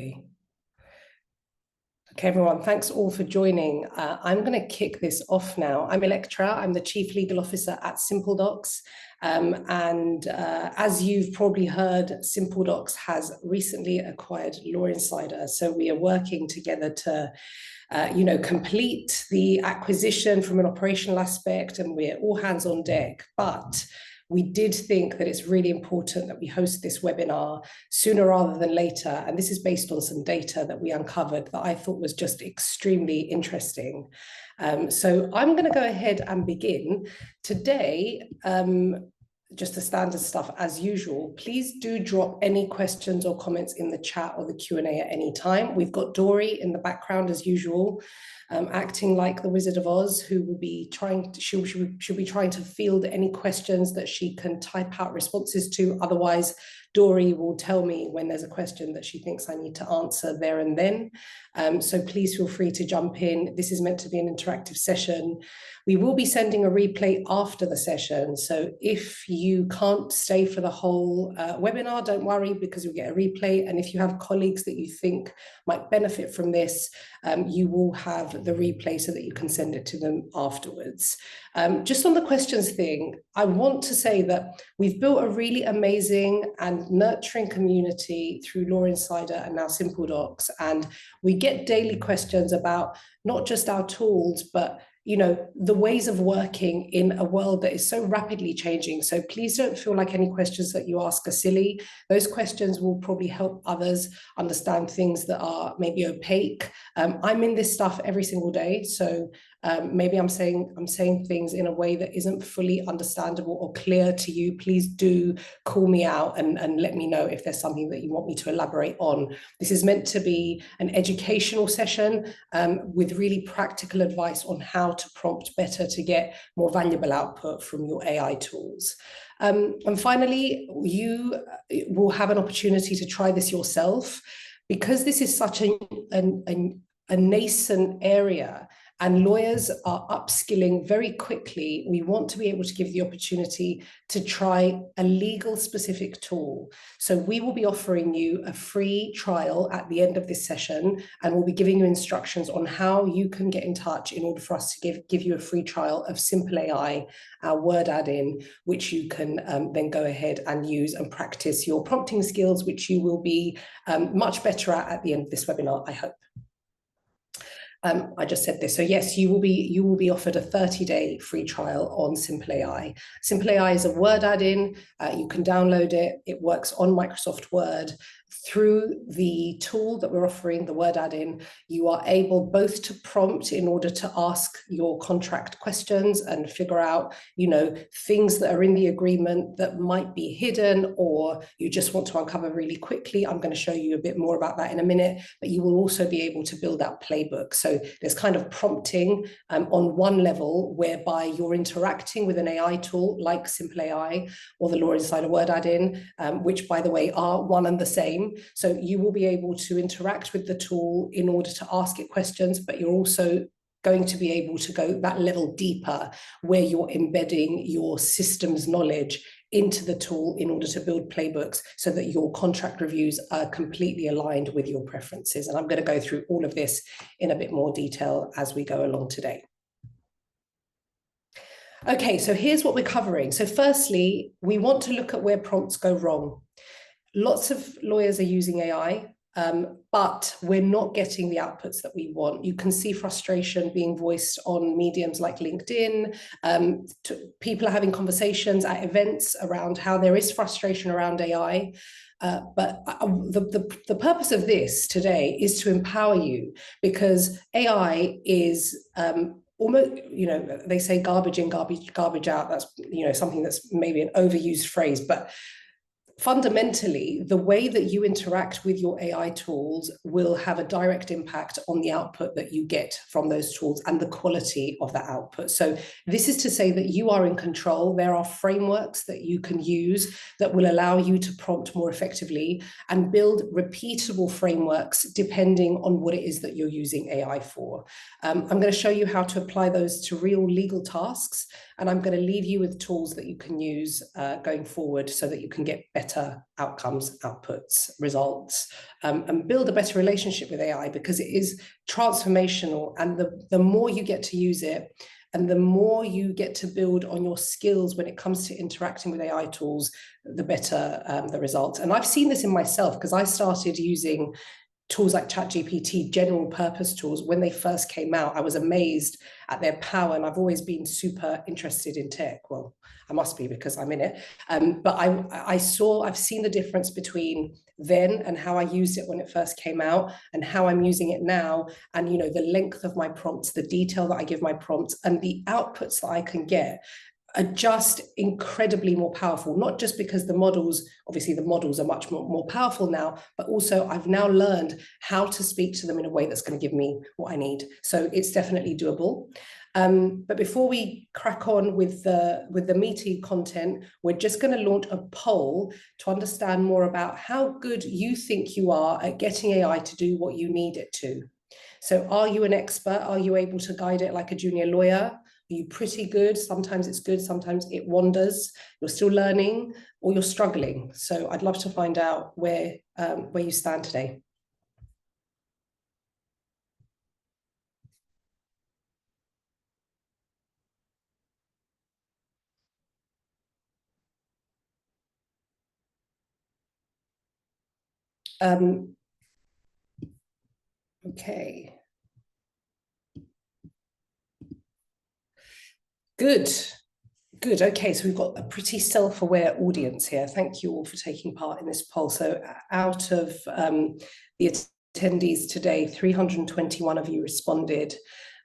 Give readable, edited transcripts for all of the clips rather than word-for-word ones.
Okay, everyone, thanks all for joining. I'm going to kick this off now. I'm Electra. I'm the Chief Legal Officer at SimpleDocs. As you've probably heard, SimpleDocs has recently acquired Law Insider. So we are working together to complete the acquisition from an operational aspect, and we're all hands on deck. But we did think that it's really important that we host this webinar sooner rather than later. And this is based on some data that we uncovered that I thought was just extremely interesting. So I'm going to go ahead and begin. Today, just the standard stuff as usual. Please do drop any questions or comments in the chat or the Q&A at any time. We've got Dory in the background as usual, acting like the Wizard of Oz, who will be trying to, she'll be trying to field any questions that she can type out responses to. Otherwise, Dory will tell me when there's a question that she thinks I need to answer there and then. So please feel free to jump in. This is meant to be an interactive session. We will be sending a replay after the session. So if you can't stay for the whole webinar, don't worry, because you'll get a replay. And if you have colleagues that you think might benefit from this, you will have the replay so that you can send it to them afterwards. Just on the questions thing, I want to say that we've built a really amazing and nurturing community through Law Insider and now SimpleDocs, and we get daily questions about not just our tools, but the ways of working in a world that is so rapidly changing. So please don't feel like any questions that you ask are silly. Those questions will probably help others understand things that are maybe opaque. I'm in this stuff every single day, so maybe I'm saying things in a way that isn't fully understandable or clear to you. Please do call me out and let me know if there's something that you want me to elaborate on. This is meant to be an educational session with really practical advice on how to prompt better to get more valuable output from your AI tools. And finally, you will have an opportunity to try this yourself. Because this is such a nascent area and lawyers are upskilling very quickly, we want to be able to give the opportunity to try a legal specific tool. So we will be offering you a free trial at the end of this session, and we'll be giving you instructions on how you can get in touch in order for us to give you a free trial of Simple AI, our word add-in, which you can then go ahead and use and practice your prompting skills, which you will be much better at the end of this webinar, I hope. I just said this. So yes, you will be offered a 30-day free trial on Simple AI. Simple AI is a word add-in. You can download it. It works on Microsoft Word. Through the tool that we're offering, the word add-in, you are able both to prompt in order to ask your contract questions and figure out, things that are in the agreement that might be hidden or you just want to uncover really quickly. I'm going to show you a bit more about that in a minute, but you will also be able to build out playbooks. So there's kind of prompting on one level whereby you're interacting with an AI tool like Simple AI or the Law Insider word add-in, which by the way are one and the same. So you will be able to interact with the tool in order to ask it questions, but you're also going to be able to go that level deeper where you're embedding your systems knowledge into the tool in order to build playbooks so that your contract reviews are completely aligned with your preferences. And I'm going to go through all of this in a bit more detail as we go along today. Okay, so here's what we're covering. So firstly, we want to look at where prompts go wrong. Lots of lawyers are using AI, but we're not getting the outputs that we want. You can see frustration being voiced on mediums like LinkedIn. People are having conversations at events around how there is frustration around AI. But the purpose of this today is to empower you, because AI is almost, they say garbage in, garbage out. That's, something that's maybe an overused phrase, but fundamentally, the way that you interact with your AI tools will have a direct impact on the output that you get from those tools and the quality of that output. So this is to say that you are in control. There are frameworks that you can use that will allow you to prompt more effectively and build repeatable frameworks depending on what it is that you're using AI for. I'm going to show you how to apply those to real legal tasks, and I'm going to leave you with tools that you can use going forward so that you can get better better outcomes, outputs, results, and build a better relationship with AI, because it is transformational. And the more you get to use it, and the more you get to build on your skills when it comes to interacting with AI tools, the better the results. And I've seen this in myself, because I started using tools like ChatGPT, general purpose tools, when they first came out. I was amazed at their power, and I've always been super interested in tech. Well, I must be, because I'm in it. But I've seen the difference between then and how I used it when it first came out, and how I'm using it now. And, you know, the length of my prompts, the detail that I give my prompts, and the outputs that I can get are just incredibly more powerful, not just because the models are much more powerful now, but also I've now learned how to speak to them in a way that's going to give me what I need. So it's definitely doable. But before we crack on with the meaty content, we're just going to launch a poll to understand more about how good you think you are at getting AI to do what you need it to. So are you an expert? Are you able to guide it like a junior lawyer? Are you pretty good? Sometimes it's good, sometimes it wanders. You're still learning, or you're struggling. So I'd love to find out where you stand today. Okay. Good. Good. Okay, so we've got a pretty self-aware audience here. Thank you all for taking part in this poll. So out of the attendees today, 321 of you responded,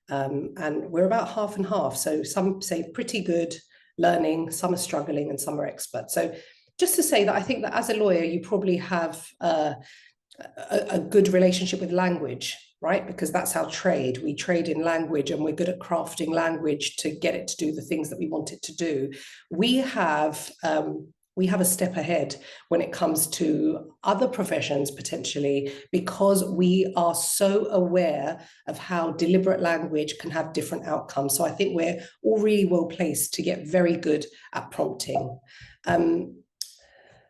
and we're about half and half. So some say pretty good, learning, some are struggling, and some are experts. So just to say that I think that as a lawyer, you probably have a good relationship with language, right? Because that's our trade. We trade in language, and we're good at crafting language to get it to do the things that we want it to do. We have a step ahead when it comes to other professions, potentially, because we are so aware of how deliberate language can have different outcomes. So I think we're all really well placed to get very good at prompting.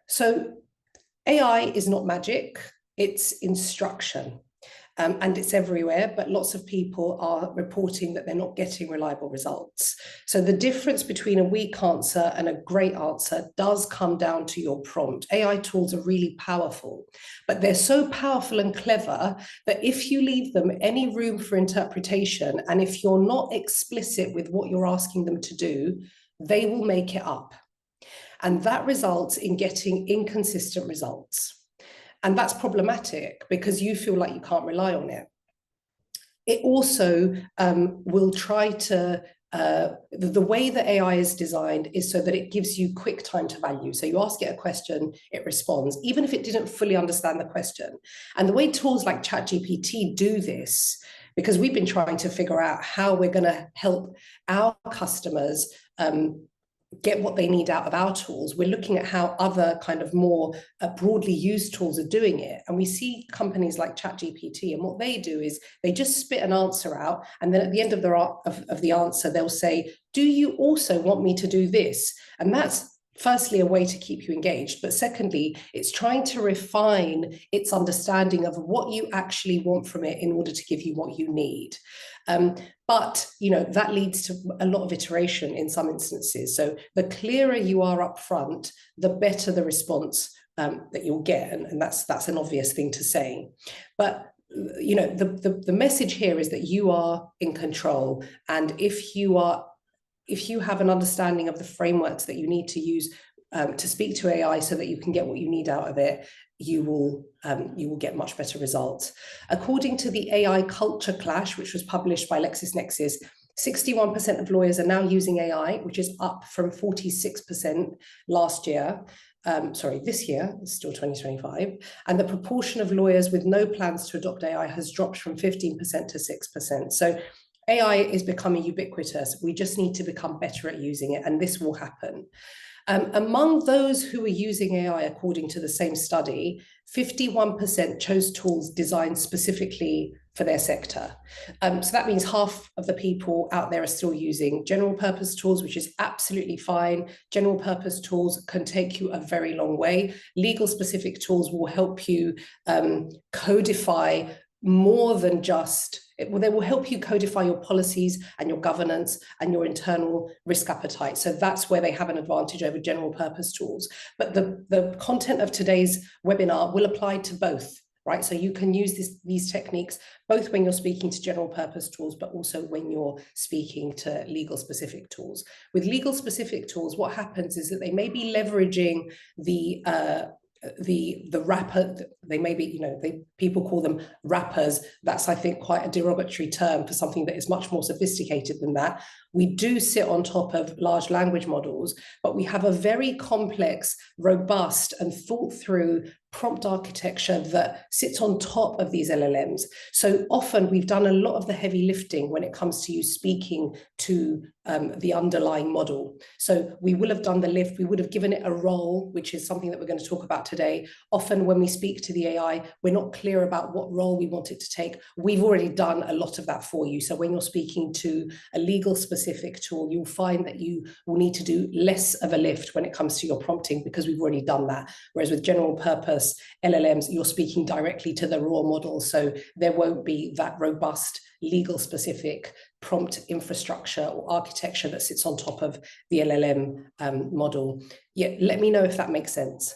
So AI is not magic. It's instruction, and it's everywhere, but lots of people are reporting that they're not getting reliable results. So the difference between a weak answer and a great answer does come down to your prompt. AI tools are really powerful, but they're so powerful and clever that if you leave them any room for interpretation, and if you're not explicit with what you're asking them to do, they will make it up. And that results in getting inconsistent results. And that's problematic, because you feel like you can't rely on it. It also will try to, the way that AI is designed is so that it gives you quick time to value. So you ask it a question, it responds, even if it didn't fully understand the question. And the way tools like ChatGPT do this, because we've been trying to figure out how we're going to help our customers get what they need out of our tools, we're looking at how other kind of more broadly used tools are doing it. And we see companies like ChatGPT, and what they do is they just spit an answer out, and then at the end of the answer, they'll say, do you also want me to do this? And that's firstly a way to keep you engaged, but secondly, it's trying to refine its understanding of what you actually want from it in order to give you what you need. But you know, that leads to a lot of iteration in some instances. So the clearer you are up front, the better the response that you'll get, and that's an obvious thing to say. But you know, the message here is that you are in control, and if you have an understanding of the frameworks that you need to use to speak to AI so that you can get what you need out of it, you will get much better results. According to the AI Culture Clash, which was published by LexisNexis, 61% of lawyers are now using AI, which is up from 46% last year. This year, it's still 2025. And the proportion of lawyers with no plans to adopt AI has dropped from 15% to 6%. So AI is becoming ubiquitous. We just need to become better at using it, and this will happen. Among those who are using AI, according to the same study, 51% chose tools designed specifically for their sector. So that means half of the people out there are still using general purpose tools, which is absolutely fine. General purpose tools can take you a very long way. Legal specific tools will help you codify more than just, they will help you codify your policies and your governance and your internal risk appetite. So that's where they have an advantage over general purpose tools. But the content of today's webinar will apply to both. Right, so you can use these techniques both when you're speaking to general purpose tools, but also when you're speaking to legal specific tools. With legal specific tools, what happens is that they may be leveraging the wrapper. They may be, people call them wrappers. That's, I think, quite a derogatory term for something that is much more sophisticated than that. We do sit on top of large language models, but we have a very complex, robust, and thought through prompt architecture that sits on top of these LLMs. So often we've done a lot of the heavy lifting when it comes to you speaking to the underlying model. So we will have done the lift, we would have given it a role, which is something that we're going to talk about today. Often when we speak to the AI, we're not clear about what role we want it to take. We've already done a lot of that for you. So when you're speaking to a legal specific tool, you'll find that you will need to do less of a lift when it comes to your prompting because we've already done that. Whereas with general purpose LLMs, you're speaking directly to the raw model. So there won't be that robust legal specific prompt infrastructure or architecture that sits on top of the LLM model. Yeah, let me know if that makes sense.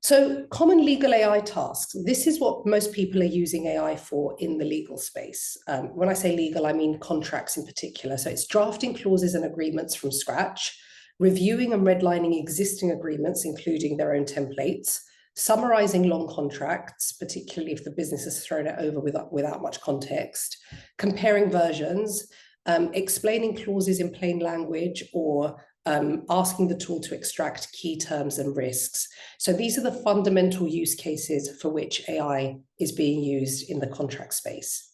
So common legal AI tasks. This is what most people are using AI for in the legal space. When I say legal, I mean contracts in particular. So it's drafting clauses and agreements from scratch, reviewing and redlining existing agreements, including their own templates, summarizing long contracts, particularly if the business has thrown it over without much context, comparing versions, explaining clauses in plain language, or asking the tool to extract key terms and risks. So these are the fundamental use cases for which AI is being used in the contract space.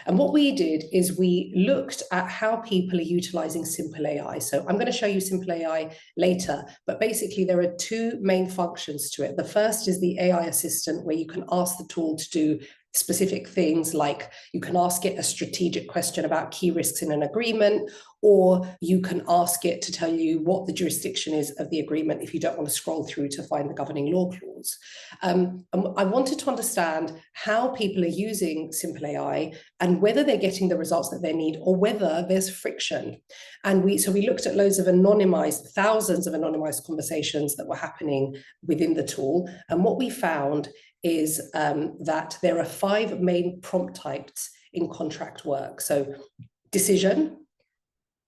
And what we did is we looked at how people are utilizing Simple AI. So I'm going to show you Simple AI later, but basically there are two main functions to it. The first is the AI assistant, where you can ask the tool to do specific things, like you can ask it a strategic question about key risks in an agreement, or you can ask it to tell you what the jurisdiction is of the agreement if you don't want to scroll through to find the governing law clause. And I wanted to understand how people are using Simple AI and whether they're getting the results that they need or whether there's friction. And so we looked at thousands of anonymized conversations that were happening within the tool. And what we found is that there are 5 main prompt types in contract work. So decision.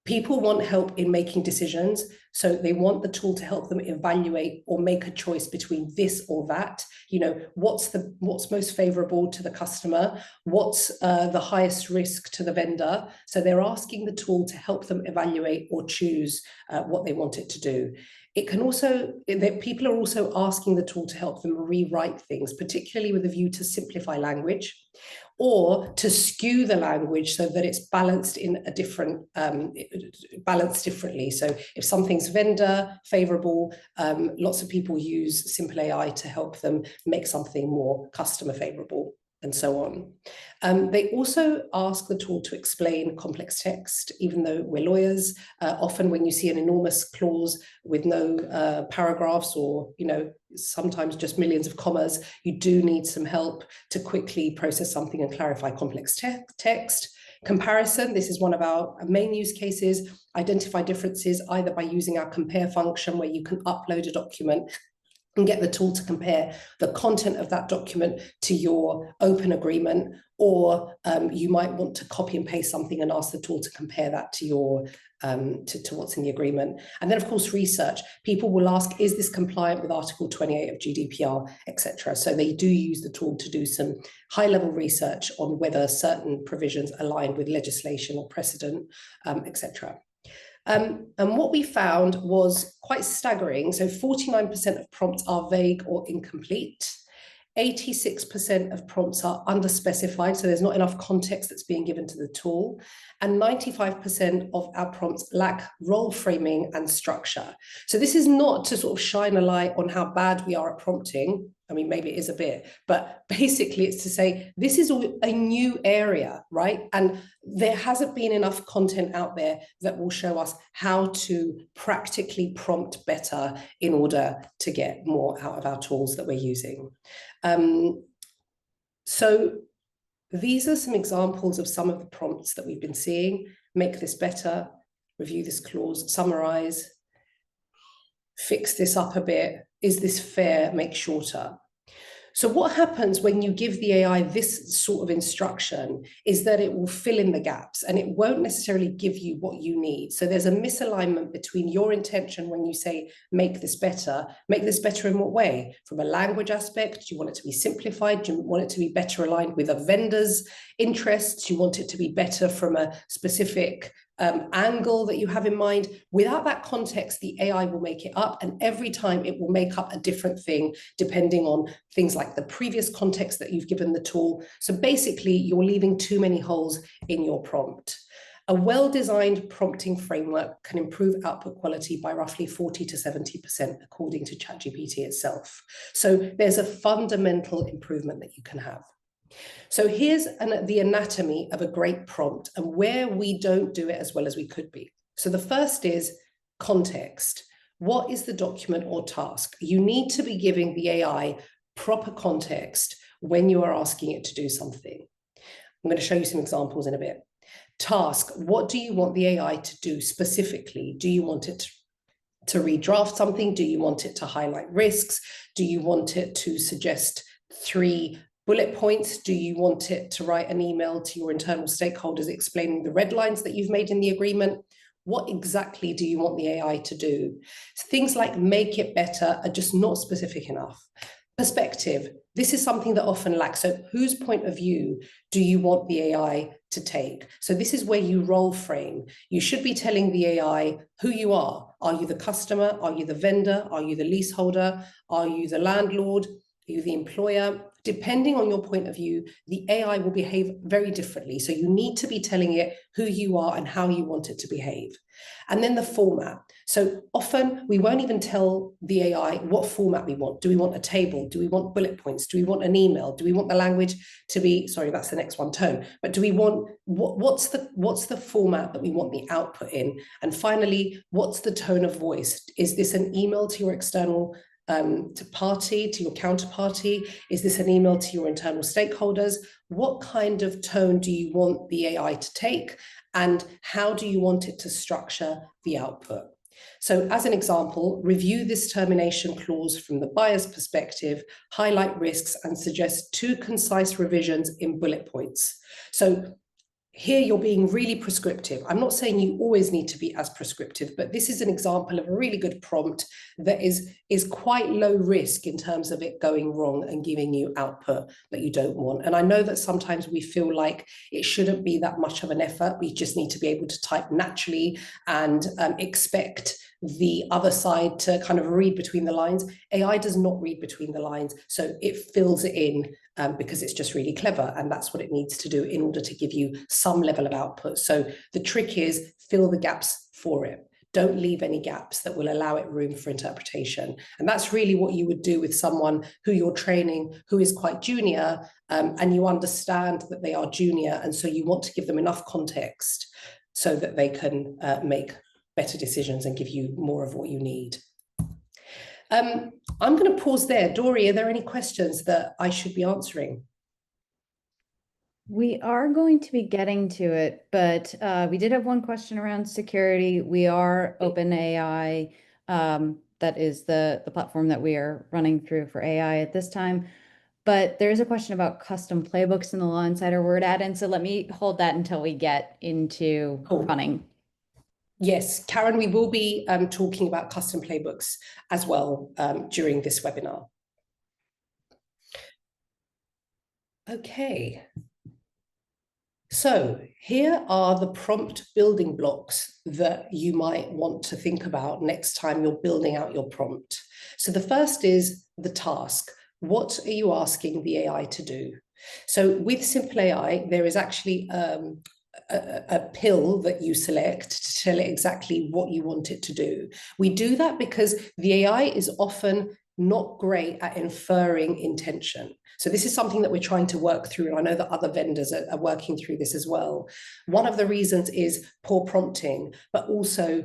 People want help in making decisions, so they want the tool to help them evaluate or make a choice between this or that. What's most favorable to the customer? What's the highest risk to the vendor? So they're asking the tool to help them evaluate or choose what they want it to do. It can also, people are also asking the tool to help them rewrite things, particularly with a view to simplify language, or to skew the language so that it's balanced in a different, balanced differently. So if something's vendor favorable, lots of people use Simple AI to help them make something more customer favorable, and so on. They also ask the tool to explain complex text, even though we're lawyers. Often when you see an enormous clause with no paragraphs, or sometimes just millions of commas, you do need some help to quickly process something and clarify complex text. Comparison, this is one of our main use cases. Identify differences either by using our compare function, where you can upload a document and get the tool to compare the content of that document to your open agreement, or you might want to copy and paste something and ask the tool to compare that to your to what's in the agreement. And then, of course, research. People will ask, is this compliant with Article 28 of GDPR, etc. So they do use the tool to do some high-level research on whether certain provisions align with legislation or precedent, etc. And what we found was quite staggering. So 49% of prompts are vague or incomplete. 86% of prompts are underspecified, so there's not enough context that's being given to the tool. And 95% of our prompts lack role framing and structure. So this is not to sort of shine a light on how bad we are at prompting. I mean, maybe it is a bit, but basically it's to say, this is a new area, right? And there hasn't been enough content out there that will show us how to practically prompt better in order to get more out of our tools that we're using. So these are some examples of some of the prompts that we've been seeing. Make this better, review this clause, summarize, fix this up a bit, is this fair, make shorter. So what happens when you give the AI this sort of instruction is that it will fill in the gaps and it won't necessarily give you what you need. So there's a misalignment between your intention when you say, make this better in what way? From a language aspect, do you want it to be simplified? Do you want it to be better aligned with a vendor's interests? Do you want it to be better from a specific angle that you have in mind? Without that context, the AI will make it up, and every time it will make up a different thing depending on things like the previous context that you've given the tool. So basically, you're leaving too many holes in your prompt. A well-designed prompting framework can improve output quality by roughly 40 to 70%, according to ChatGPT itself. So there's a fundamental improvement that you can have. So here's the anatomy of a great prompt and where we don't do it as well as we could be. So the first is context. What is the document or task? You need to be giving the AI proper context when you are asking it to do something. I'm going to show you some examples in a bit. Task, what do you want the AI to do specifically? Do you want it to redraft something? Do you want it to highlight risks? Do you want it to suggest 3 bullet points? Do you want it to write an email to your internal stakeholders explaining the red lines that you've made in the agreement? What exactly do you want the AI to do? Things like make it better are just not specific enough. Perspective, this is something that often lacks. So whose point of view do you want the AI to take? So this is where you role frame. You should be telling the AI who you are. Are you the customer? Are you the vendor? Are you the leaseholder? Are you the landlord? Are you the employer? Depending on your point of view, the AI will behave very differently. So you need to be telling it who you are and how you want it to behave. And then the format. So often we won't even tell the AI what format we want. Do we want a table? Do we want bullet points? Do we want an email? Do we want the language to be, sorry, that's the next one, tone. But do we want, what's the format that we want the output in? And finally, what's the tone of voice? Is this an email to your external to your counterparty? Is this an email to your internal stakeholders? What kind of tone do you want the AI to take? And how do you want it to structure the output? So as an example, review this termination clause from the buyer's perspective, highlight risks, and suggest 2 concise revisions in bullet points. So here you're being really prescriptive. I'm not saying you always need to be as prescriptive, but this is an example of a really good prompt that is quite low risk in terms of it going wrong and giving you output that you don't want. And I know that sometimes we feel like it shouldn't be that much of an effort. We just need to be able to type naturally and expect the other side to kind of read between the lines. AI does not read between the lines, so it fills it in because it's just really clever, and that's what it needs to do in order to give you some level of output. So the trick is fill the gaps for it. Don't leave any gaps that will allow it room for interpretation. And that's really what you would do with someone who you're training, who is quite junior, and you understand that they are junior, and so you want to give them enough context so that they can make better decisions and give you more of what you need. I'm going to pause there. Dory, are there any questions that I should be answering? We are going to be getting to it, but we did have one question around security. We are OpenAI. That is the platform that we are running through for AI at this time. But there's a question about custom playbooks in the Law Insider Word add-in. So let me hold that until we get into running. Yes, Karen, we will be talking about custom playbooks as well during this webinar. Okay. So here are the prompt building blocks that you might want to think about next time you're building out your prompt. So the first is the task. What are you asking the AI to do? So with Simple AI, there is actually a pill that you select to tell it exactly what you want it to do. We do that because the AI is often not great at inferring intention. So this is something that we're trying to work through, and I know that other vendors are working through this as well. One of the reasons is poor prompting, but also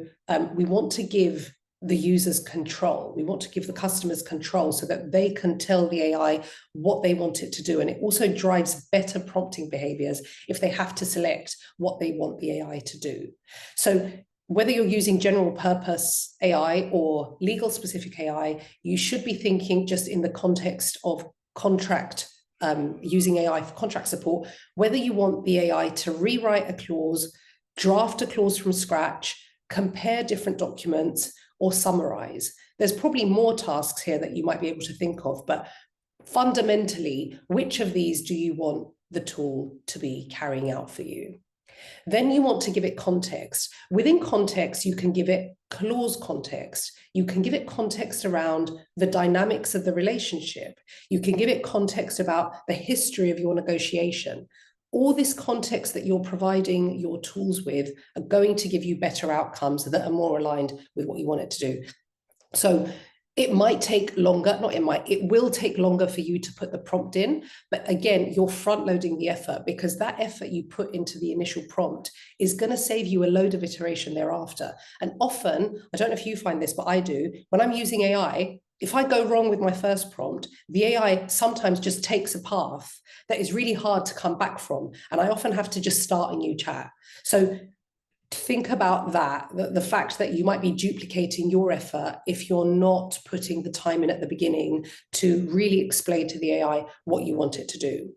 we want to give the users control. We want to give the customers control so that they can tell the AI what they want it to do. And it also drives better prompting behaviors if they have to select what they want the AI to do. So whether you're using general purpose AI or legal specific AI, you should be thinking just in the context of contract, using AI for contract support, whether you want the AI to rewrite a clause, draft a clause from scratch, compare different documents, or summarize. There's probably more tasks here that you might be able to think of, but fundamentally, which of these do you want the tool to be carrying out for you? Then you want to give it context. Within context, you can give it clause context. You can give it context around the dynamics of the relationship. You can give it context about the history of your negotiation. All this context that you're providing your tools with are going to give you better outcomes that are more aligned with what you want it to do. So it might take longer, it will take longer for you to put the prompt in, but again, you're front loading the effort because that effort you put into the initial prompt is going to save you a load of iteration thereafter. And often, I don't know if you find this, but I do, when I'm using AI, if I go wrong with my first prompt, the AI sometimes just takes a path that is really hard to come back from. And I often have to just start a new chat. So think about that, the fact that you might be duplicating your effort if you're not putting the time in at the beginning to really explain to the AI what you want it to do.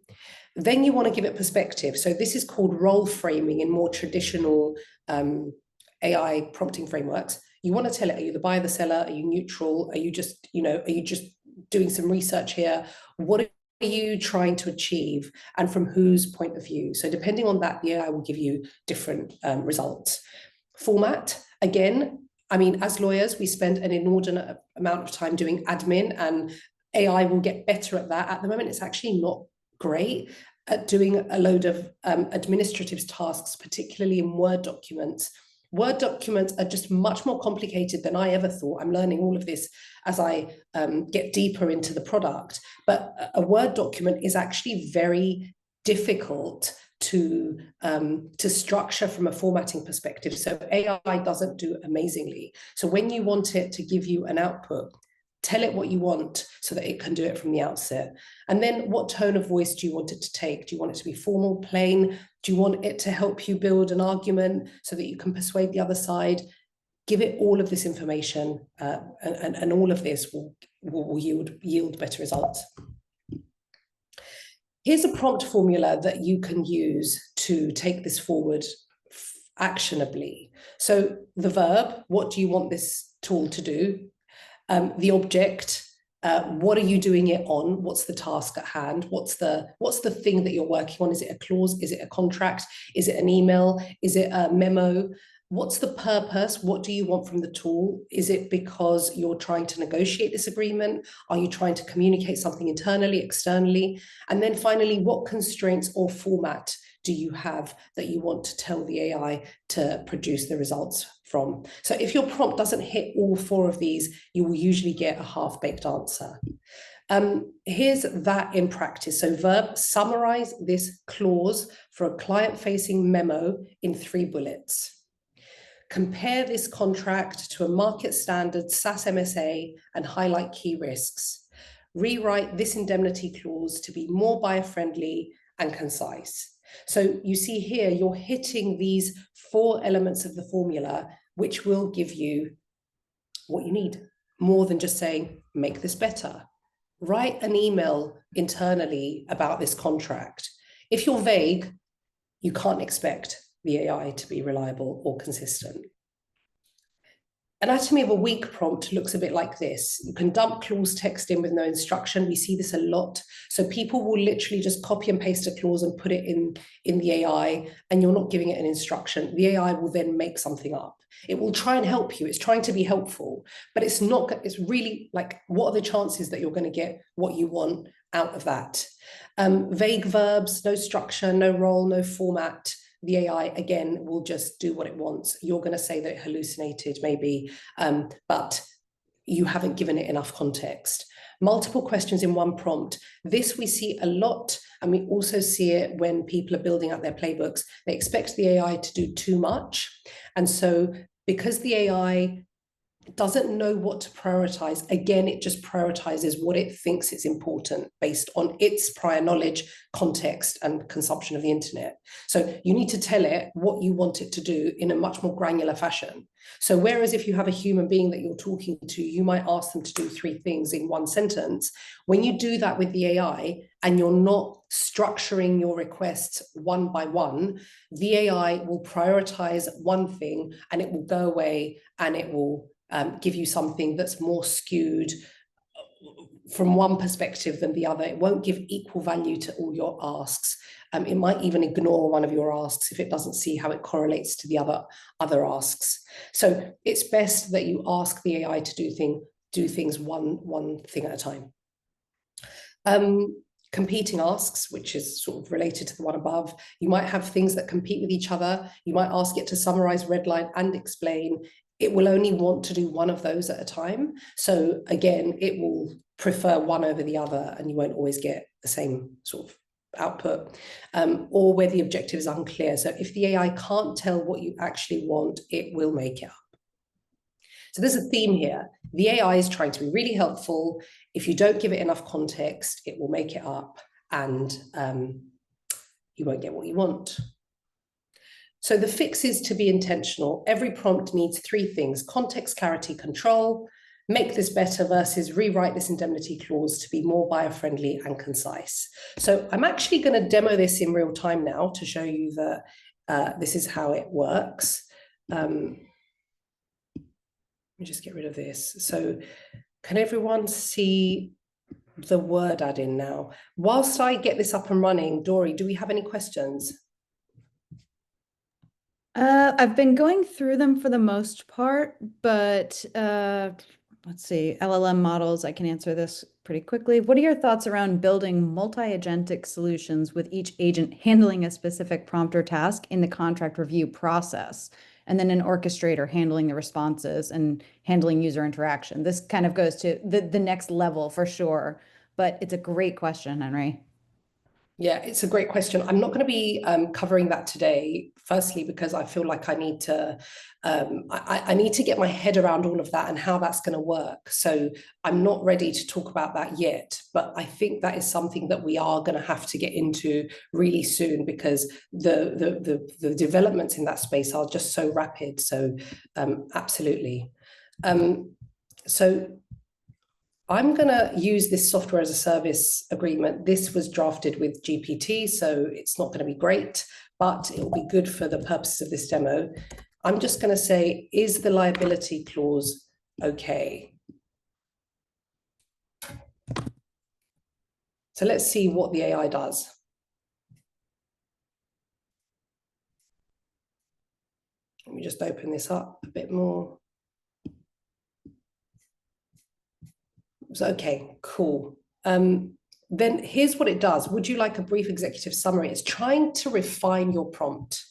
Then you want to give it perspective. So this is called role framing in more traditional AI prompting frameworks. You want to tell it, are you the buyer, the seller? Are you neutral? Are you just, are you just doing some research here? What are you trying to achieve and from whose point of view? So depending on that, the AI will give you different results. Format, again, I mean, as lawyers, we spend an inordinate amount of time doing admin, and AI will get better at that. At the moment, it's actually not great at doing a load of administrative tasks, particularly in Word documents. Word documents are just much more complicated than I ever thought. I'm learning all of this as I get deeper into the product. But a Word document is actually very difficult to structure from a formatting perspective. So AI doesn't do amazingly. So when you want it to give you an output, tell it what you want so that it can do it from the outset. And then what tone of voice do you want it to take? Do you want it to be formal, plain? Do you want it to help you build an argument so that you can persuade the other side? Give it all of this information, and all of this will yield better results. Here's a prompt formula that you can use to take this forward actionably. So the verb, what do you want this tool to do? The object, what are you doing it on? What's the task at hand? What's the thing that you're working on? Is it a clause? Is it a contract? Is it an email? Is it a memo? What's the purpose? What do you want from the tool? Is it because you're trying to negotiate this agreement? Are you trying to communicate something internally, externally? And then finally, what constraints or format do you have that you want to tell the AI to produce the results from? So if your prompt doesn't hit all four of these, you will usually get a half-baked answer. Here's that in practice. So verb, summarize this clause for a client-facing memo in 3 bullets. Compare this contract to a market standard SaaS MSA and highlight key risks. Rewrite this indemnity clause to be more buyer-friendly and concise. So you see here, you're hitting these 4 elements of the formula, which will give you what you need, more than just saying, make this better. Write an email internally about this contract. If you're vague, you can't expect the AI to be reliable or consistent. Anatomy of a weak prompt looks a bit like this. You can dump clause text in with no instruction. We see this a lot. So people will literally just copy and paste a clause and put it in the AI, and you're not giving it an instruction. The AI will then make something up. It will try and help you. It's trying to be helpful, but it's not, it's really like, what are the chances that you're going to get what you want out of that? Vague verbs, no structure, no role, no format. The AI, again, will just do what it wants. You're going to say that it hallucinated, maybe, but you haven't given it enough context. Multiple questions in one prompt. This we see a lot, and we also see it when people are building out their playbooks. They expect the AI to do too much. And so because the AI doesn't know what to prioritize, again, it just prioritizes what it thinks is important based on its prior knowledge, context, and consumption of the internet. So you need to tell it what you want it to do in a much more granular fashion. So whereas if you have a human being that you're talking to, you might ask them to do 3 things in one sentence. When you do that with the AI and you're not structuring your requests one by one, the AI will prioritize one thing and it will go away and it will give you something that's more skewed from one perspective than the other. It won't give equal value to all your asks. It might even ignore one of your asks if it doesn't see how it correlates to the other asks. So it's best that you ask the AI to do things one thing at a time. Competing asks, which is sort of related to the one above. You might have things that compete with each other. You might ask it to summarize, redline, and explain. It will only want to do one of those at a time. So again, it will prefer one over the other, and you won't always get the same sort of output, or where the objective is unclear. So if the AI can't tell what you actually want, it will make it up. So there's a theme here. The AI is trying to be really helpful. If you don't give it enough context, it will make it up, and you won't get what you want. So the fix is to be intentional. Every prompt needs 3 things: context, clarity, control. Make this better versus rewrite this indemnity clause to be more buyer-friendly and concise. So I'm actually going to demo this in real time now to show you that this is how it works. Let me just get rid of this. So can everyone see the word add-in now? Whilst I get this up and running, Dory, do we have any questions? I've been going through them for the most part, but let's see, LLM models, I can answer this pretty quickly. What are your thoughts around building multi-agentic solutions with each agent handling a specific prompt or task in the contract review process, and then an orchestrator handling the responses and handling user interaction? This kind of goes to the next level for sure, but it's a great question, Henry. Yeah, it's a great question. I'm not going to be covering that today, firstly, because I feel like I need to get my head around all of that and how that's going to work. So I'm not ready to talk about that yet, but I think that is something that we are going to have to get into really soon, because the developments in that space are just so rapid. So absolutely. So I'm going to use this software as a service agreement. This was drafted with GPT, so it's not going to be great, but it will be good for the purposes of this demo. I'm just going to say, is the liability clause okay? So let's see what the AI does. Let me just open this up a bit more. So, okay, cool. Then here's what it does. Would you like a brief executive summary? It's trying to refine your prompt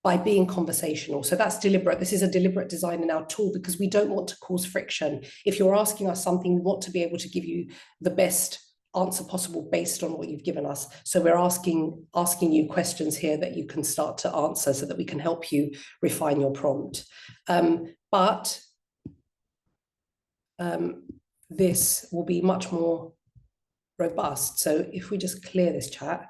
by being conversational. So that's deliberate. This is a deliberate design in our tool because we don't want to cause friction. If you're asking us something, we want to be able to give you the best answer possible based on what you've given us. So we're asking you questions here that you can start to answer so that we can help you refine your prompt. This will be much more robust. So if we just clear this chat,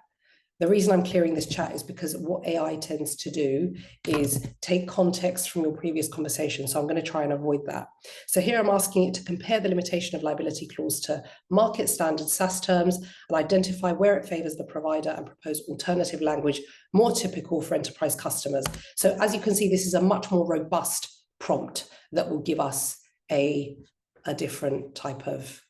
the reason I'm clearing this chat is because what AI tends to do is take context from your previous conversation. So I'm going to try and avoid that. So here I'm asking it to compare the limitation of liability clause to market standard SaaS terms and identify where it favors the provider and propose alternative language more typical for enterprise customers. So as you can see, this is a much more robust prompt that will give us a different type of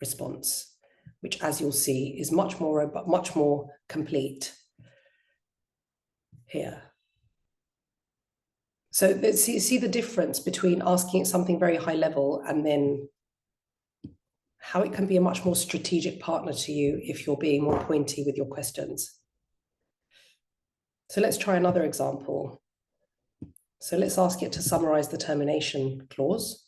response, which, as you'll see, is much more robust, much more complete here. So see the difference between asking it something very high level and then how it can be a much more strategic partner to you if you're being more pointy with your questions. So let's try another example. So let's ask it to summarize the termination clause.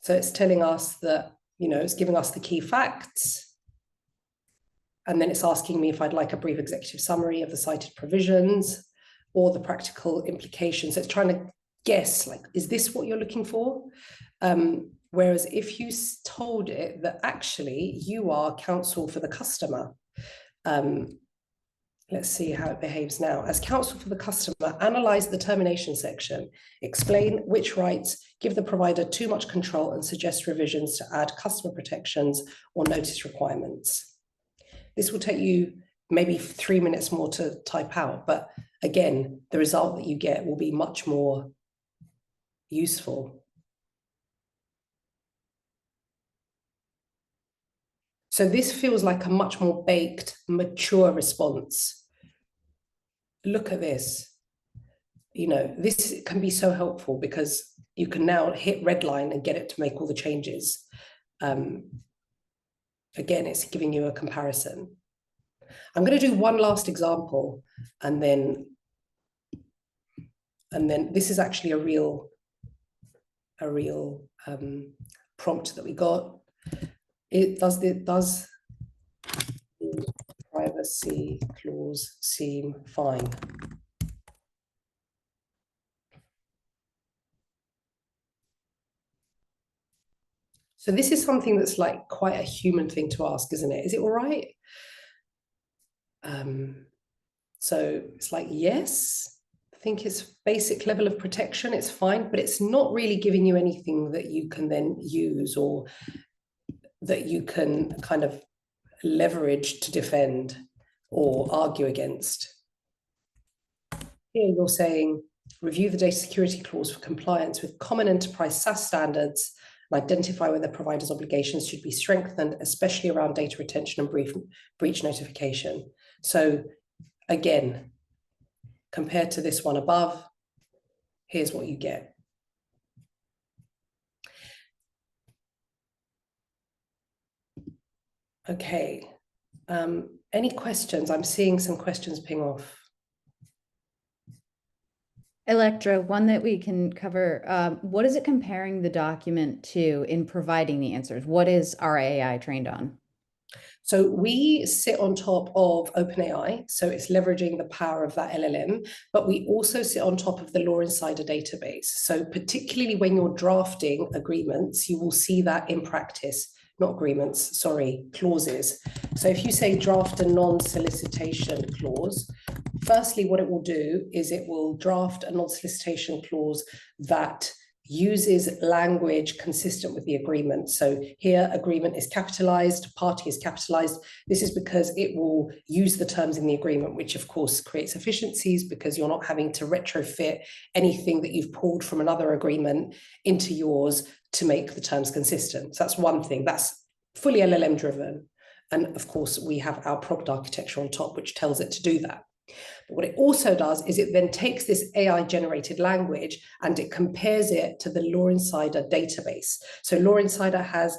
So it's telling us that, it's giving us the key facts. And then it's asking me if I'd like a brief executive summary of the cited provisions or the practical implications. So it's trying to guess, like, is this what you're looking for? Whereas if you told it that actually you are counsel for the customer, let's see how it behaves now. As counsel for the customer, analyze the termination section, explain which rights give the provider too much control and suggest revisions to add customer protections or notice requirements. This will take you maybe 3 minutes more to type out, but again, the result that you get will be much more useful. So this feels like a much more baked, mature response. Look at this. This can be so helpful because you can now hit redline and get it to make all the changes. Again, it's giving you a comparison. I'm going to do one last example, and then this is actually a real prompt that we got. Does the privacy clause seem fine? So this is something that's like quite a human thing to ask, isn't it? Is it all right? So it's like, yes, I think it's basic level of protection, it's fine, but it's not really giving you anything that you can then use or that you can kind of leverage to defend or argue against. Here you're saying, review the data security clause for compliance with common enterprise SaaS standards and identify whether providers' obligations should be strengthened, especially around data retention and breach notification. So again, compared to this one above, here's what you get. Okay, any questions? I'm seeing some questions ping off. Electra, one that we can cover, what is it comparing the document to in providing the answers? What is our AI trained on? So we sit on top of OpenAI, so it's leveraging the power of that LLM, but we also sit on top of the Law Insider database. So particularly when you're drafting agreements, you will see that in practice, not agreements, sorry, clauses. So if you say draft a non-solicitation clause, firstly, what it will do is it will draft a non-solicitation clause that uses language consistent with the agreement. So here, agreement is capitalized, party is capitalized. This is because it will use the terms in the agreement, which of course creates efficiencies because you're not having to retrofit anything that you've pulled from another agreement into yours to make the terms consistent. So that's one thing. That's fully LLM driven. And of course, we have our product architecture on top, which tells it to do that. But what it also does is it then takes this AI generated language and it compares it to the Law Insider database. So Law Insider has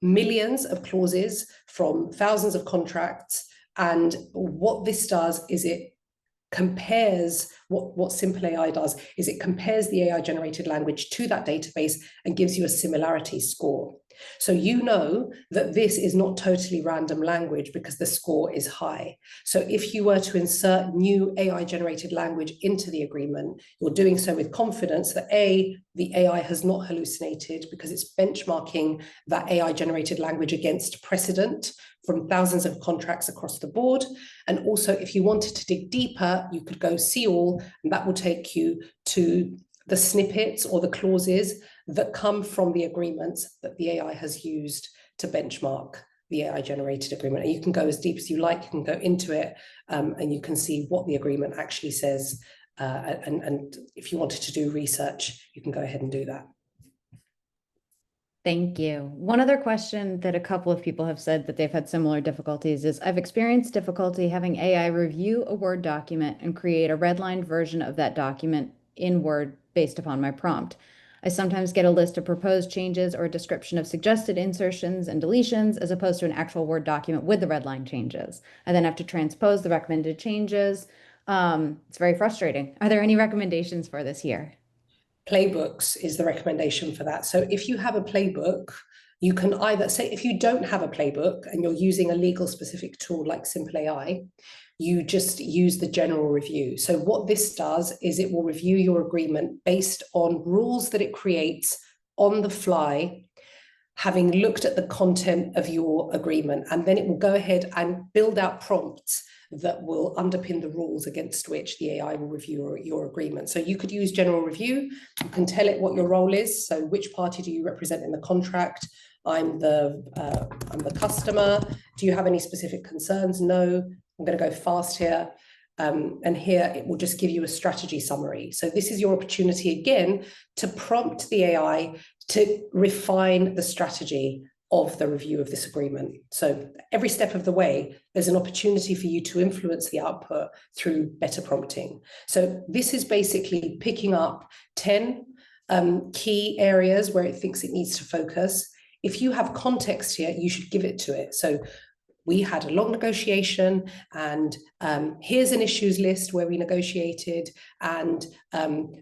millions of clauses from thousands of contracts. And what this does is it compares, what Simple AI does is it compares the AI generated language to that database and gives you a similarity score. So you know that this is not totally random language because the score is high. So if you were to insert new AI generated language into the agreement, you're doing so with confidence that A, the AI has not hallucinated because it's benchmarking that AI generated language against precedent from thousands of contracts across the board. And also, if you wanted to dig deeper, you could go see all, and that will take you to the snippets or the clauses that come from the agreements that the AI has used to benchmark the AI generated agreement. And you can go as deep as you like, you can go into it, and you can see what the agreement actually says. And if you wanted to do research, you can go ahead and do that. Thank you. One other question that a couple of people have said that they've had similar difficulties is, I've experienced difficulty having AI review a Word document and create a redlined version of that document in Word based upon my prompt. I sometimes get a list of proposed changes or a description of suggested insertions and deletions as opposed to an actual Word document with the redline changes. I then have to transpose the recommended changes. It's very frustrating. Are there any recommendations for this here? Playbooks is the recommendation for that. So if you have a playbook, you can either say, if you don't have a playbook and you're using a legal specific tool like Simple AI, you just use the general review. So what this does is it will review your agreement based on rules that it creates on the fly, having looked at the content of your agreement, and then it will go ahead and build out prompts that will underpin the rules against which the AI will review your agreement. So you could use general review. You can tell it what your role is. So which party do you represent in the contract? I'm the customer. Do you have any specific concerns? No. I'm going to go fast here. And here it will just give you a strategy summary. So this is your opportunity again to prompt the AI to refine the strategy of the review of this agreement. So every step of the way, there's an opportunity for you to influence the output through better prompting. So this is basically picking up 10 key areas where it thinks it needs to focus. If you have context here, you should give it to it. So we had a long negotiation, and here's an issues list where we negotiated, and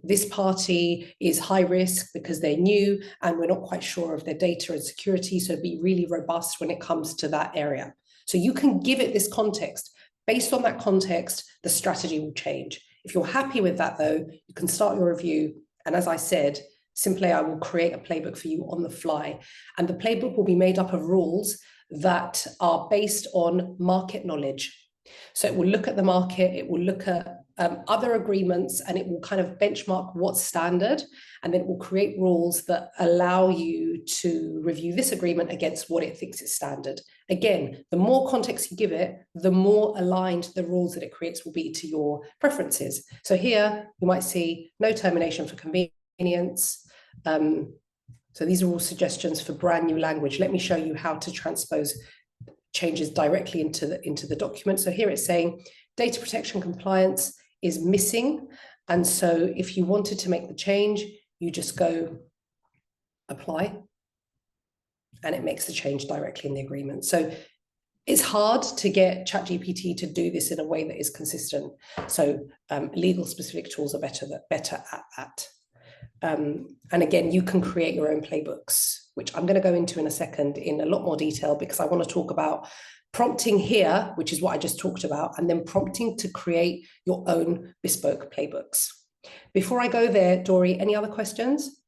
this party is high risk because they're new and we're not quite sure of their data and security, so be really robust when it comes to that area. So you can give it this context. Based on that context, the strategy will change. If you're happy with that though, you can start your review, and as I said, Simple AI will create a playbook for you on the fly, and the playbook will be made up of rules that are based on market knowledge. So it will look at the market, it will look at other agreements, and it will kind of benchmark what's standard, and then it will create rules that allow you to review this agreement against what it thinks is standard. Again, the more context you give it, the more aligned the rules that it creates will be to your preferences. So here you might see no termination for convenience. So these are all suggestions for brand new language. Let me show you how to transpose changes directly into the document. So here it's saying data protection compliance is missing. And so if you wanted to make the change, you just go apply, and it makes the change directly in the agreement. So it's hard to get ChatGPT to do this in a way that is consistent. So legal specific tools are better at that. And again, you can create your own playbooks, which I'm going to go into in a second in a lot more detail, because I want to talk about prompting here, which is what I just talked about, and then prompting to create your own bespoke playbooks. Before I go there, Dory, any other questions?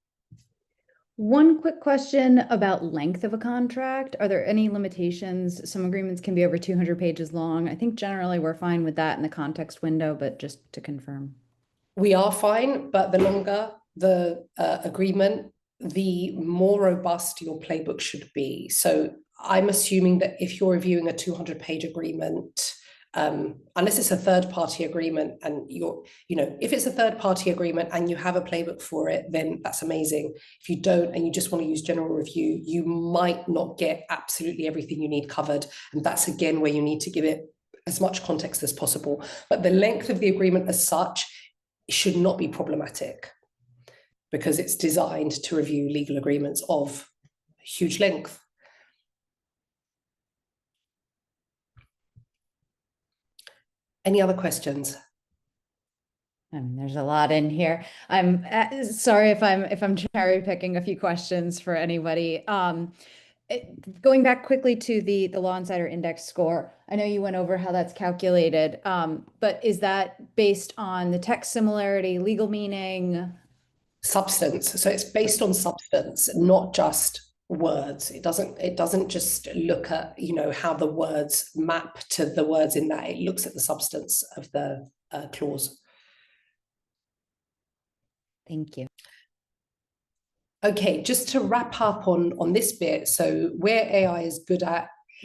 One quick question about length of a contract. Are there any limitations? Some agreements can be over 200 pages long. I think generally we're fine with that in the context window, but just to confirm. We are fine, but the longer the agreement, the more robust your playbook should be. So I'm assuming that if you're reviewing a 200-page agreement, unless it's a third-party agreement, and if it's a third-party agreement and you have a playbook for it, then that's amazing. If you don't and you just want to use general review, you might not get absolutely everything you need covered, and that's again where you need to give it as much context as possible. But the length of the agreement as such should not be problematic, because it's designed to review legal agreements of huge length. Any other questions? There's a lot in here. I'm sorry if I'm cherry picking a few questions for anybody. Going back quickly to the Law Insider Index score, I know you went over how that's calculated, but is that based on the text similarity, legal meaning? Substance. So it's based on substance, not just words. It doesn't just look at how the words map to the words in that. It looks at the substance of the clause. Thank you. Okay, just to wrap up on this bit, so where AI is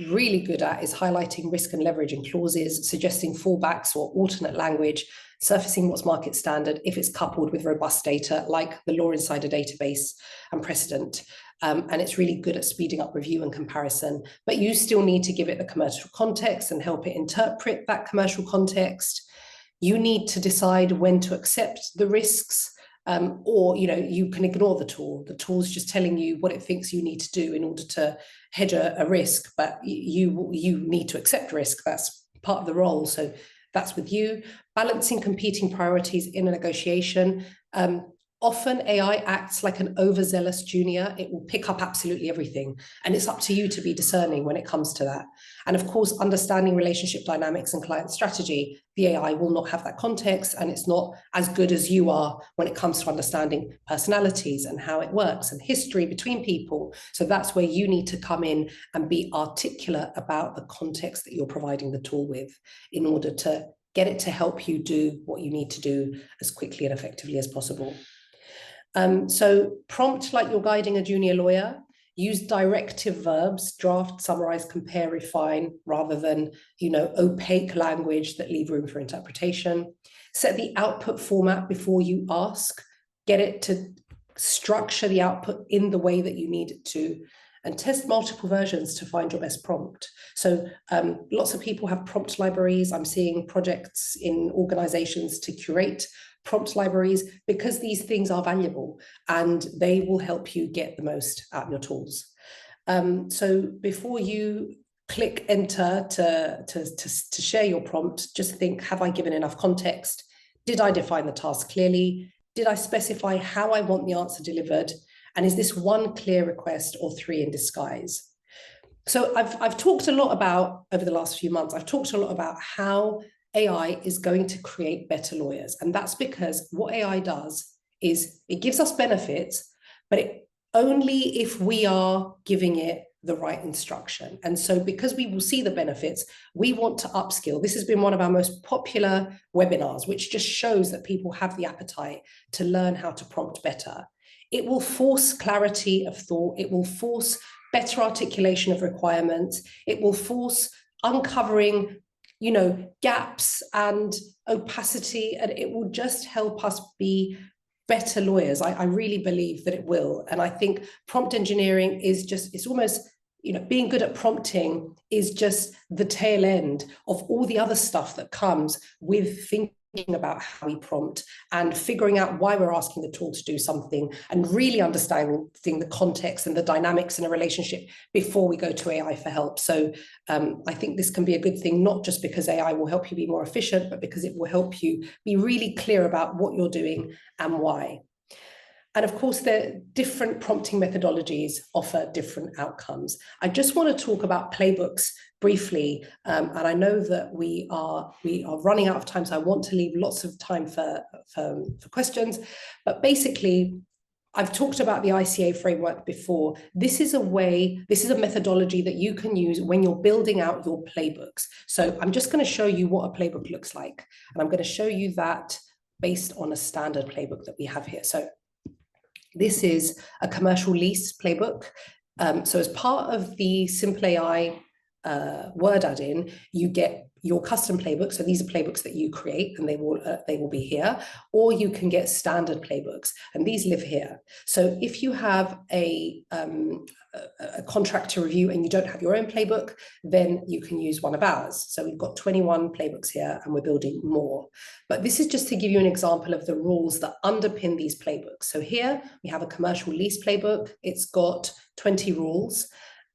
really good at is highlighting risk and leverage in clauses, suggesting fallbacks or alternate language, surfacing what's market standard if it's coupled with robust data like the Law Insider database and precedent. And it's really good at speeding up review and comparison, but you still need to give it the commercial context and help it interpret that commercial context. You need to decide when to accept the risks, or you can ignore the tool. The tool's just telling you what it thinks you need to do in order to hedge a risk, but you need to accept risk. That's part of the role. So that's with you. Balancing competing priorities in a negotiation. often AI acts like an overzealous junior. It will pick up absolutely everything. And it's up to you to be discerning when it comes to that. And of course, understanding relationship dynamics and client strategy, the AI will not have that context, and it's not as good as you are when it comes to understanding personalities and how it works and history between people. So that's where you need to come in and be articulate about the context that you're providing the tool with in order to get it to help you do what you need to do as quickly and effectively as possible. So prompt like you're guiding a junior lawyer. Use directive verbs, draft, summarize, compare, refine, rather than, opaque language that leave room for interpretation. Set the output format before you ask. Get it to structure the output in the way that you need it to, and test multiple versions to find your best prompt. So lots of people have prompt libraries. I'm seeing projects in organizations to curate prompt libraries, because these things are valuable and they will help you get the most out of your tools. So before you click enter to share your prompt, just think, have I given enough context? Did I define the task clearly? Did I specify how I want the answer delivered? And is this one clear request or three in disguise? So I've talked a lot about, over the last few months, I've talked a lot about how AI is going to create better lawyers. And that's because what AI does is it gives us benefits, but only if we are giving it the right instruction. And so because we will see the benefits, we want to upskill. This has been one of our most popular webinars, which just shows that people have the appetite to learn how to prompt better. It will force clarity of thought. It will force better articulation of requirements. It will force uncovering gaps and opacity, and it will just help us be better lawyers. I really believe that it will. And I think prompt engineering is just, it's almost, being good at prompting is just the tail end of all the other stuff that comes with thinking about how we prompt and figuring out why we're asking the tool to do something, and really understanding the context and the dynamics in a relationship before we go to AI for help. So I think this can be a good thing, not just because AI will help you be more efficient, but because it will help you be really clear about what you're doing and why. And of course, the different prompting methodologies offer different outcomes. I just want to talk about playbooks briefly, and I know that we are running out of time, so I want to leave lots of time for questions. But basically, I've talked about the ICA framework before. This is a methodology that you can use when you're building out your playbooks. So I'm just going to show you what a playbook looks like, and I'm going to show you that based on a standard playbook that we have here. So this is a commercial lease playbook. So as part of the SimpleAI word add-in, you get your custom playbook. So these are playbooks that you create, and they will be here, or you can get standard playbooks, and these live here. So if you have a contract to review and you don't have your own playbook, then you can use one of ours. So we've got 21 playbooks here, and we're building more. But this is just to give you an example of the rules that underpin these playbooks. So here we have a commercial lease playbook. It's got 20 rules.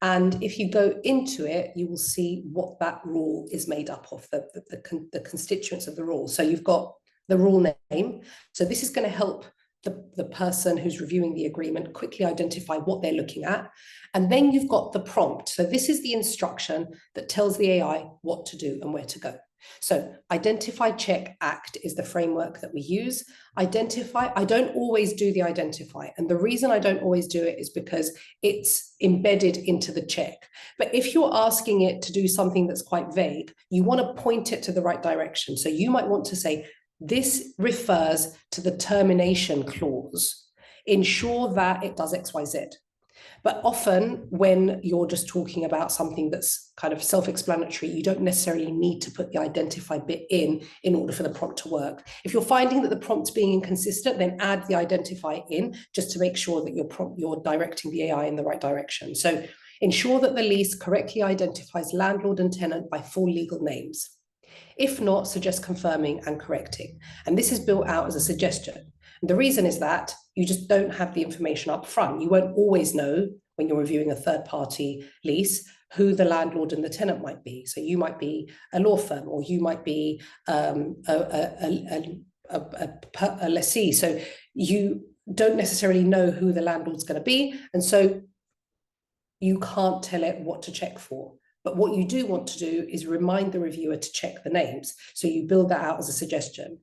And if you go into it, you will see what that rule is made up of, the constituents of the rule. So you've got the rule name. So this is going to help the person who's reviewing the agreement quickly identify what they're looking at. And then you've got the prompt. So this is the instruction that tells the AI what to do and where to go. So identify, check, act is the framework that we use. Identify, I don't always do the identify. And the reason I don't always do it is because it's embedded into the check. But if you're asking it to do something that's quite vague, you want to point it to the right direction. So you might want to say, this refers to the termination clause. Ensure that it does X, Y, Z. But often when you're just talking about something that's kind of self-explanatory, you don't necessarily need to put the identify bit in order for the prompt to work. If you're finding that the prompt's being inconsistent, then add the identify in just to make sure that you're directing the AI in the right direction. So ensure that the lease correctly identifies landlord and tenant by full legal names. If not, suggest confirming and correcting. And this is built out as a suggestion. And the reason is that you just don't have the information up front. You won't always know when you're reviewing a third-party lease who the landlord and the tenant might be. So you might be a law firm, or you might be a lessee. So you don't necessarily know who the landlord's going to be. And so you can't tell it what to check for. But what you do want to do is remind the reviewer to check the names. So you build that out as a suggestion.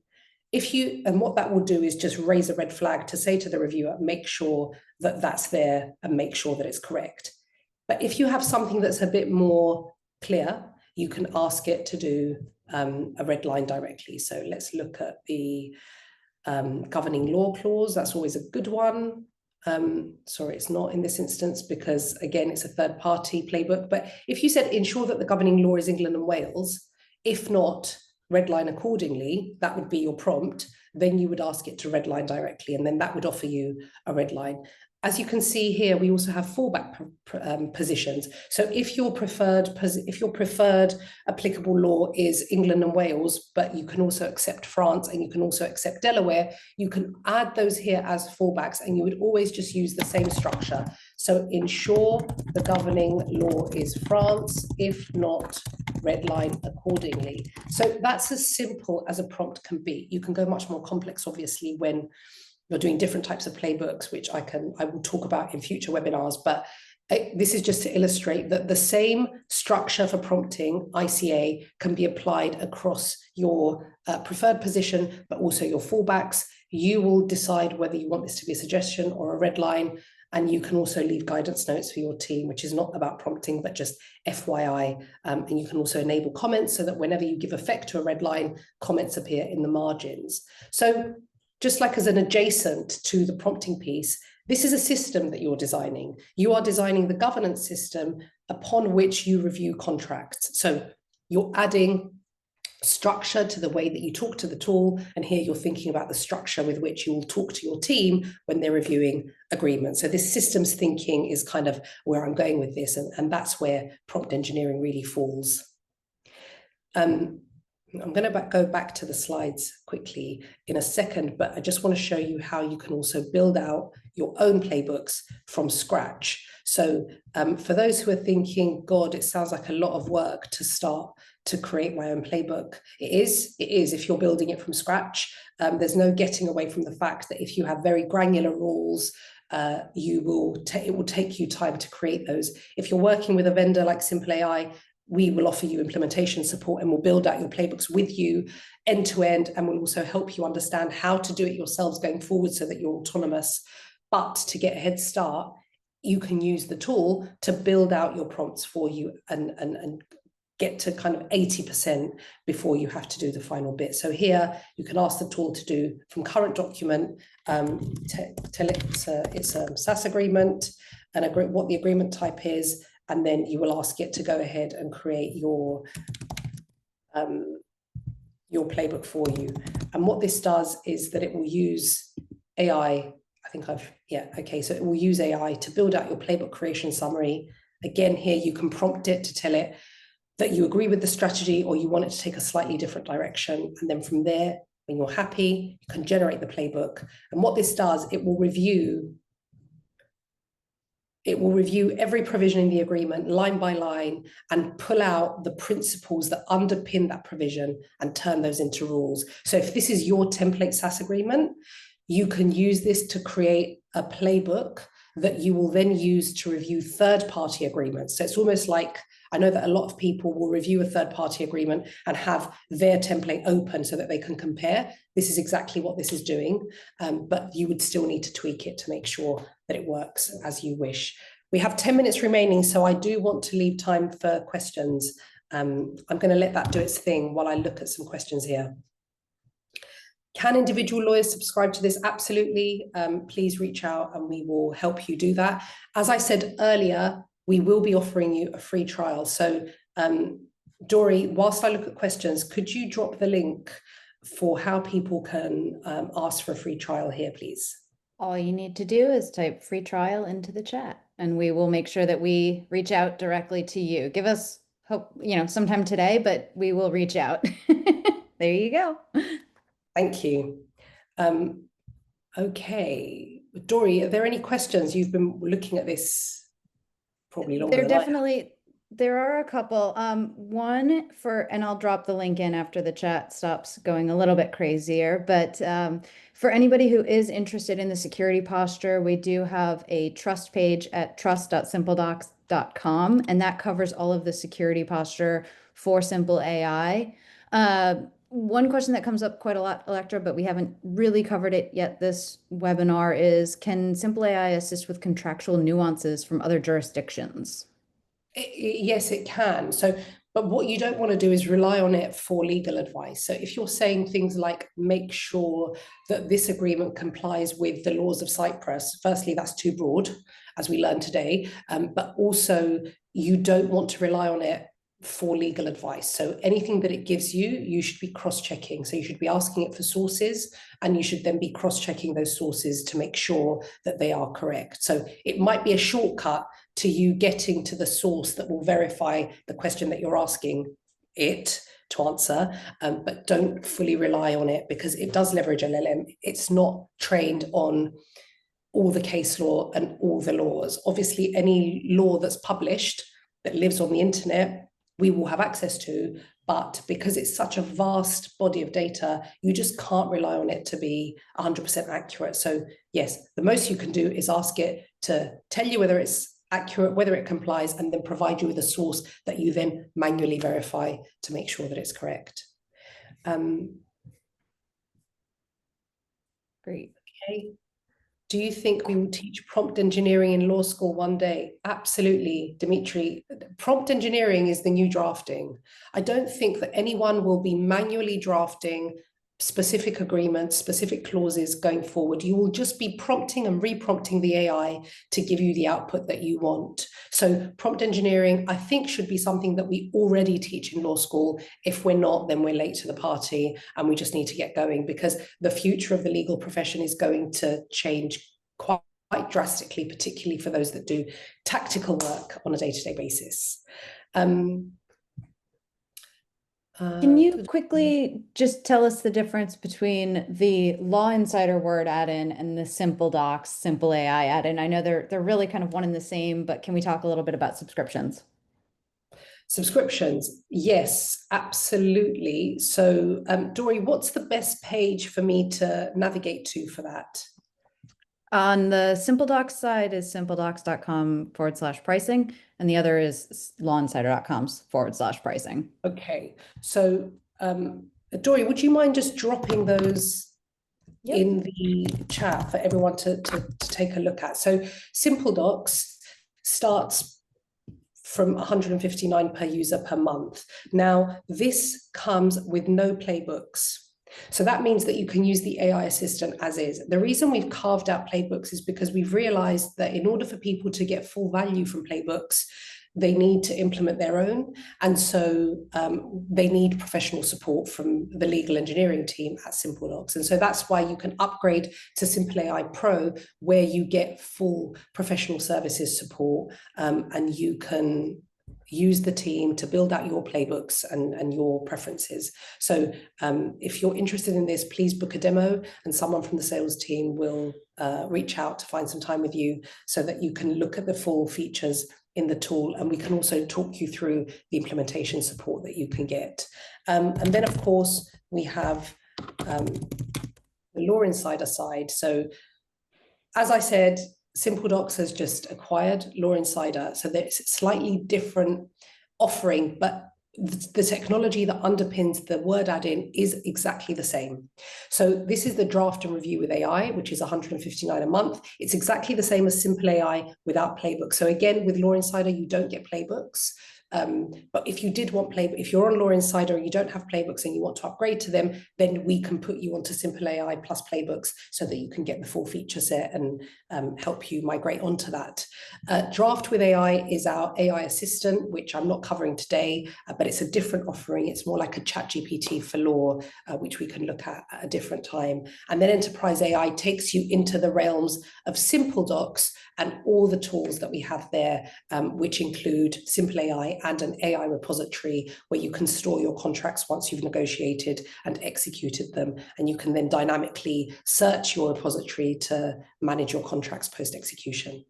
And what that will do is just raise a red flag to say to the reviewer, make sure that that's there and make sure that it's correct. But if you have something that's a bit more clear, you can ask it to do a red line directly. So let's look at the governing law clause. That's always a good one. Sorry, it's not in this instance because, again, it's a third-party playbook. But if you said ensure that the governing law is England and Wales, if not, redline accordingly, that would be your prompt, then you would ask it to redline directly, and then that would offer you a red line. As you can see here, we also have fallback positions. So if your preferred applicable law is England and Wales, but you can also accept France and you can also accept Delaware, you can add those here as fallbacks, and you would always just use the same structure. So ensure the governing law is France, if not, redline accordingly. So that's as simple as a prompt can be. You can go much more complex, obviously, when you're doing different types of playbooks, which I will talk about in future webinars, but this is just to illustrate that the same structure for prompting ICA can be applied across your preferred position, but also your fallbacks. You will decide whether you want this to be a suggestion or a red line, and you can also leave guidance notes for your team, which is not about prompting, but just FYI. And you can also enable comments so that whenever you give effect to a red line, comments appear in the margins. So just like as an adjacent to the prompting piece, this is a system that you're designing. You are designing the governance system upon which you review contracts. So you're adding structure to the way that you talk to the tool. And here you're thinking about the structure with which you will talk to your team when they're reviewing agreements. So this systems thinking is kind of where I'm going with this. And that's where prompt engineering really falls. I'm going to go back to the slides quickly in a second, but I just want to show you how you can also build out your own playbooks from scratch. So for those who are thinking, God, it sounds like a lot of work to start to create my own playbook. It is if you're building it from scratch. There's no getting away from the fact that if you have very granular rules, it will take you time to create those. If you're working with a vendor like SimpleAI, we will offer you implementation support and we'll build out your playbooks with you end to end, and we'll also help you understand how to do it yourselves going forward so that you're autonomous. But to get a head start, you can use the tool to build out your prompts for you and get to kind of 80% before you have to do the final bit. So here you can ask the tool to do from current document, tell it it's a SaaS agreement and what the agreement type is, and then you will ask it to go ahead and create your playbook for you. And what this does is that it will use AI. So it will use AI to build out your playbook creation summary. Again, here you can prompt it to tell it that you agree with the strategy or you want it to take a slightly different direction. And then from there, when you're happy, you can generate the playbook. And what this does, it will review every provision in the agreement line by line and pull out the principles that underpin that provision and turn those into rules. So if this is your template SaaS agreement, you can use this to create a playbook that you will then use to review third-party agreements. So it's almost like, I know that a lot of people will review a third-party agreement and have their template open so that they can compare. This is exactly what this is doing, but you would still need to tweak it to make sure that it works as you wish. We have 10 minutes remaining, so I do want to leave time for questions. I'm going to let that do its thing while I look at some questions here. Can individual lawyers subscribe to this? Absolutely. Please reach out and we will help you do that. As I said earlier, we will be offering you a free trial. So Dory, whilst I look at questions, could you drop the link for how people can ask for a free trial here, please? All you need to do is type free trial into the chat and we will make sure that we reach out directly to you. Give us hope, sometime today, but we will reach out. There you go. Thank you. Okay, Dory, are there any questions? You've been looking at this probably longer than I. There are a couple. One and I'll drop the link in after the chat stops going a little bit crazier, but For anybody who is interested in the security posture, we do have a trust page at trust.simpledocs.com, and that covers all of the security posture for Simple AI. One question that comes up quite a lot, Electra, but we haven't really covered it yet this webinar is, can Simple AI assist with contractual nuances from other jurisdictions? Yes, it can. So, but what you don't want to do is rely on it for legal advice. So if you're saying things like, make sure that this agreement complies with the laws of Cyprus, firstly, that's too broad, as we learned today. But also, you don't want to rely on it for legal advice. So anything that it gives you, you should be cross-checking. So you should be asking it for sources, and you should then be cross-checking those sources to make sure that they are correct. So it might be a shortcut to you getting to the source that will verify the question that you're asking it to answer, but don't fully rely on it, because it does leverage LLM. It's not trained on all the case law and all the laws. Obviously, any law that's published that lives on the internet, we will have access to, but because it's such a vast body of data, you just can't rely on it to be 100% accurate. So yes, the most you can do is ask it to tell you whether it's accurate, whether it complies, and then provide you with a source that you then manually verify to make sure that it's correct. Great. Okay. Do you think we will teach prompt engineering in law school one day? Absolutely, Dimitri. Prompt engineering is the new drafting. I don't think that anyone will be manually drafting specific agreements, specific clauses going forward. You will just be prompting and reprompting the AI to give you the output that you want. So prompt engineering, I think, should be something that we already teach in law school. If we're not, then we're late to the party, and we just need to get going, because the future of the legal profession is going to change quite drastically, particularly for those that do tactical work on a day-to-day basis. Can you quickly just tell us the difference between the Law Insider Word add-in and the SimpleDocs Simple AI add-in? I know they're really kind of one and the same, but can we talk a little bit about subscriptions? Subscriptions, yes, absolutely. So, Dory, what's the best page for me to navigate to for that? On the SimpleDocs side is simpledocs.com/pricing, and the other is lawinsider.com/pricing. Okay, so Dory, would you mind just dropping those in the chat for everyone to take a look at? So SimpleDocs starts from 159 per user per month. Now, this comes with no playbooks. So that means that you can use the AI assistant as is. The reason we've carved out playbooks is because we've realized that in order for people to get full value from playbooks, they need to implement their own. And so they need professional support from the legal engineering team at SimpleDocs. And so that's why you can upgrade to Simple AI Pro, where you get full professional services support, and you can use the team to build out your playbooks and your preferences. So if you're interested in this, please book a demo, and someone from the sales team will reach out to find some time with you so that you can look at the full features in the tool, and we can also talk you through the implementation support that you can get. And then, of course, we have the Law Insider side. So as I said, SimpleDocs has just acquired Law Insider, so there's a slightly different offering, but the technology that underpins the Word add-in is exactly the same. So this is the draft and review with AI, which is 159 a month. It's exactly the same as Simple AI without playbooks. So again, with Law Insider, you don't get playbooks. But if you did want playbooks, if you're on Law Insider and you don't have playbooks and you want to upgrade to them, then we can put you onto Simple AI plus playbooks so that you can get the full feature set and help you migrate onto that. Draft with AI is our AI assistant, which I'm not covering today, but it's a different offering. It's more like a ChatGPT for law, which we can look at a different time. And then Enterprise AI takes you into the realms of SimpleDocs and all the tools that we have there, which include Simple AI and an AI repository where you can store your contracts once you've negotiated and executed them. And you can then dynamically search your repository to manage your contracts post-execution.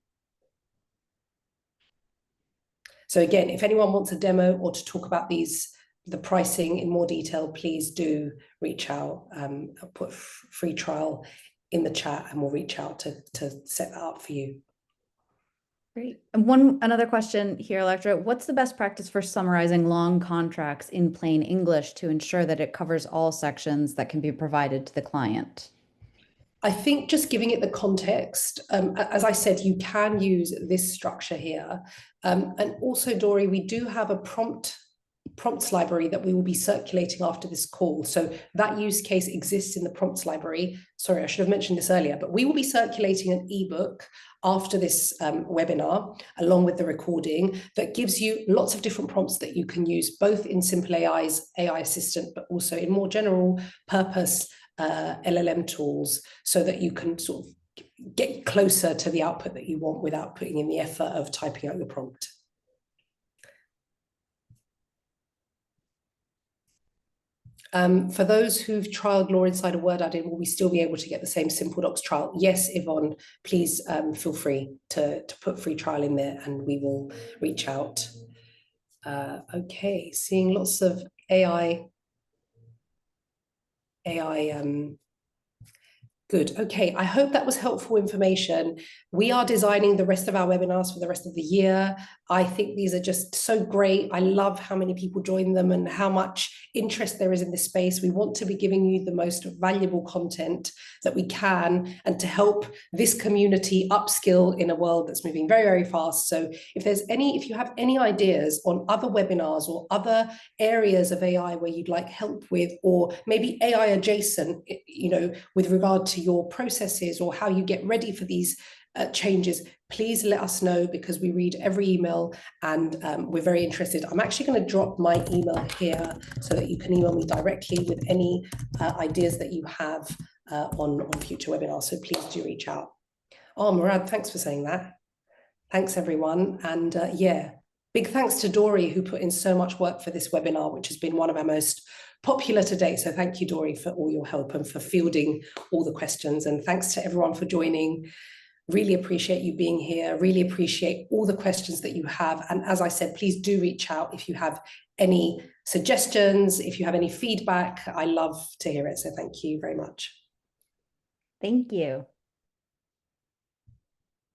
So again, if anyone wants a demo or to talk about these the pricing in more detail, please do reach out. I'll put free trial in the chat and we'll reach out to set that up for you. Great. And another question here, Electra. What's the best practice for summarizing long contracts in plain English to ensure that it covers all sections that can be provided to the client? I think just giving it the context, as I said, you can use this structure here. And also, Dory, we do have a prompts library that we will be circulating after this call. So that use case exists in the prompts library. Sorry, I should have mentioned this earlier, but we will be circulating an ebook after this webinar, along with the recording, that gives you lots of different prompts that you can use, both in Simple AI's AI assistant, but also in more general purpose LLM tools, so that you can sort of get closer to the output that you want without putting in the effort of typing out your prompt. For those who've trialed Law Insider Word Add-in, will we still be able to get the same SimpleDocs trial? Yes, Yvonne, please feel free to put free trial in there and we will reach out. Okay, seeing lots of AI. Good. Okay, I hope that was helpful information. We are designing the rest of our webinars for the rest of the year. I think these are just so great. I love how many people join them and how much interest there is in this space. We want to be giving you the most valuable content that we can, and to help this community upskill in a world that's moving very, very fast. So if you have any ideas on other webinars or other areas of AI where you'd like help with, or maybe AI adjacent, with regard to your processes or how you get ready for these changes, please let us know, because we read every email and we're very interested. I'm actually going to drop my email here so that you can email me directly with any ideas that you have on future webinars. So please do reach out. Oh, Murad, thanks for saying that. Thanks, everyone. And yeah, big thanks to Dory, who put in so much work for this webinar, which has been one of our most popular to date. So thank you, Dory, for all your help and for fielding all the questions. And thanks to everyone for joining. Really appreciate you being here. Really appreciate all the questions that you have. And as I said, please do reach out if you have any suggestions, if you have any feedback. I love to hear it. So thank you very much. Thank you.